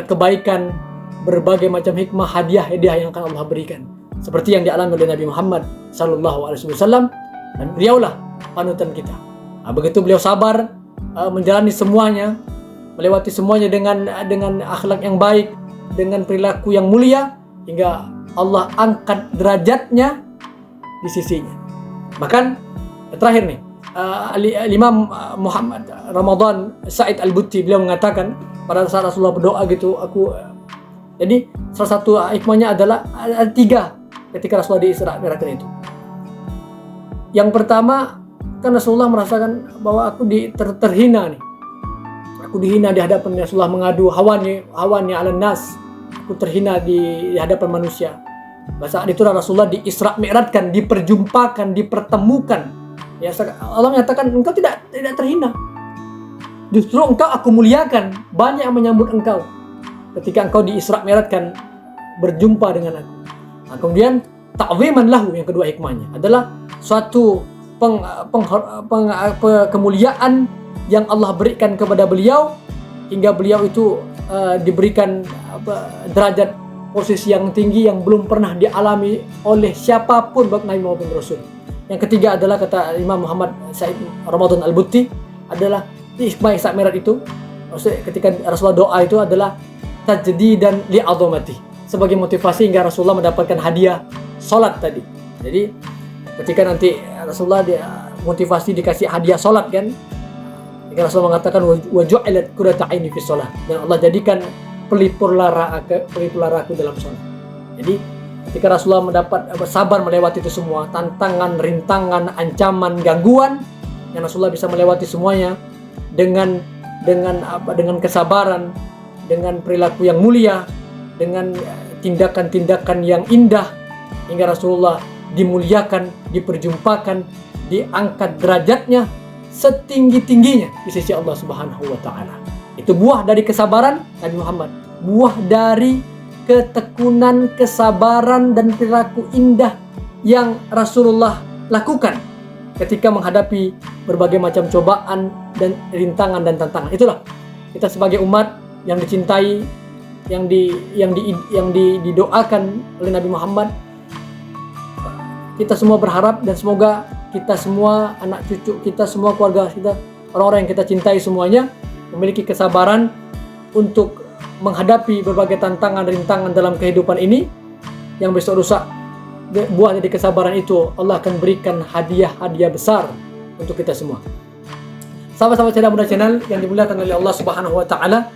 kebaikan, berbagai macam hikmah, hadiah yang akan Allah berikan. Seperti yang dialami oleh Nabi Muhammad SAW, dan beliaulah panutan kita. Begitu beliau sabar menjalani semuanya, melewati semuanya dengan akhlak yang baik, dengan perilaku yang mulia, hingga Allah angkat derajatnya di sisinya. Bahkan terakhir nih, Imam Muhammad Ramadan Sa'id Al-Butti, beliau mengatakan pada saat Rasulullah berdoa gitu, jadi salah satu hikmahnya adalah ada 3 ketika Rasulullah di Isra Mi'raj itu. Yang pertama, kan Rasulullah merasakan bahwa aku terhina nih. Aku dihina di hadapan Rasulullah, mengadu hawannya ala nas. Aku terhina di hadapan manusia. Saat itu Rasulullah di Isra Mi'rajkan, diperjumpakan, dipertemukan. Ya, Allah menyatakan engkau tidak terhina. Justru engkau aku muliakan, banyak yang menyambut engkau ketika engkau di Isra Mi'rajkan berjumpa dengan aku. Nah, kemudian ta'ziman lahu, yang kedua hikmahnya adalah suatu kemuliaan yang Allah berikan kepada beliau hingga beliau itu diberikan derajat posisi yang tinggi yang belum pernah dialami oleh siapapun baik Nabi maupun Rasul. Yang ketiga adalah kata Imam Muhammad Sa'id Ramadan Al-Butti adalah hikmah Isra Mi'raj itu, ketika Rasulullah doa itu adalah tajdidan li'azamati, sebagai motivasi hingga Rasulullah mendapatkan hadiah salat tadi. Jadi ketika nanti Rasulullah motivasi dikasih hadiah salat kan, hingga Rasulullah mengatakan wa ju'ilat qurratu aini fi shalah, dan Allah jadikan pelipur laraku dalam salat. Jadi ketika Rasulullah mendapat sabar melewati itu semua, tantangan, rintangan, ancaman, gangguan, yang Rasulullah bisa melewati semuanya dengan kesabaran, dengan perilaku yang mulia, dengan tindakan-tindakan yang indah, hingga Rasulullah dimuliakan, diperjumpakan, diangkat derajatnya setinggi-tingginya di sisi Allah Subhanahu wa taala. Itu buah dari kesabaran Nabi Muhammad, buah dari ketekunan, kesabaran, dan perilaku indah yang Rasulullah lakukan ketika menghadapi berbagai macam cobaan dan rintangan dan tantangan. Itulah kita sebagai umat yang dicintai, yang didoakan oleh Nabi Muhammad. Kita semua berharap dan semoga kita semua, anak cucu kita semua, keluarga kita, orang-orang yang kita cintai semuanya memiliki kesabaran untuk menghadapi berbagai tantangan, rintangan dalam kehidupan ini, yang besok lusa buah dari kesabaran itu Allah akan berikan hadiah besar untuk kita semua. Sahabat-sahabat Cahaya Muda Channel yang dimuliakan oleh Allah Subhanahu wa taala,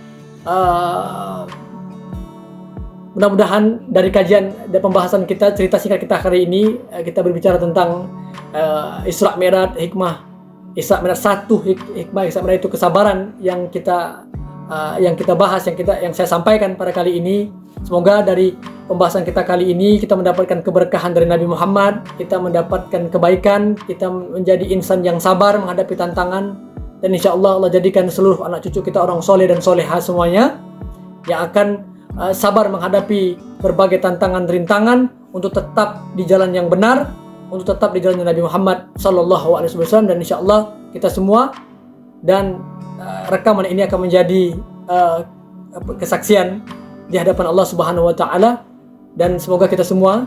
mudah-mudahan dari kajian dan pembahasan kita, cerita singkat kita hari ini, kita berbicara tentang Isra Mi'raj, hikmah Isra Mi'raj 1, hikmah Isra Mi'raj itu kesabaran yang kita bahas, yang saya sampaikan pada kali ini. Semoga dari pembahasan kita kali ini kita mendapatkan keberkahan dari Nabi Muhammad, kita mendapatkan kebaikan, kita menjadi insan yang sabar menghadapi tantangan, dan insya Allah Allah jadikan seluruh anak cucu kita orang soleh dan soleha semuanya yang akan sabar menghadapi berbagai tantangan rintangan untuk tetap di jalan yang benar, untuk tetap di jalan Nabi Muhammad SAW, dan insya Allah kita semua dan rekaman ini akan menjadi kesaksian di hadapan Allah Subhanahu wa taala, dan semoga kita semua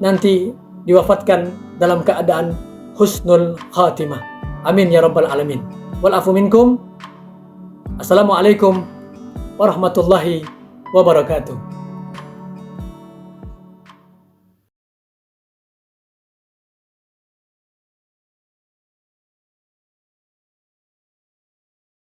nanti diwafatkan dalam keadaan husnul khatimah. Amin ya rabbal alamin. Wal afu minkum. Assalamualaikum warahmatullahi wabarakatuh.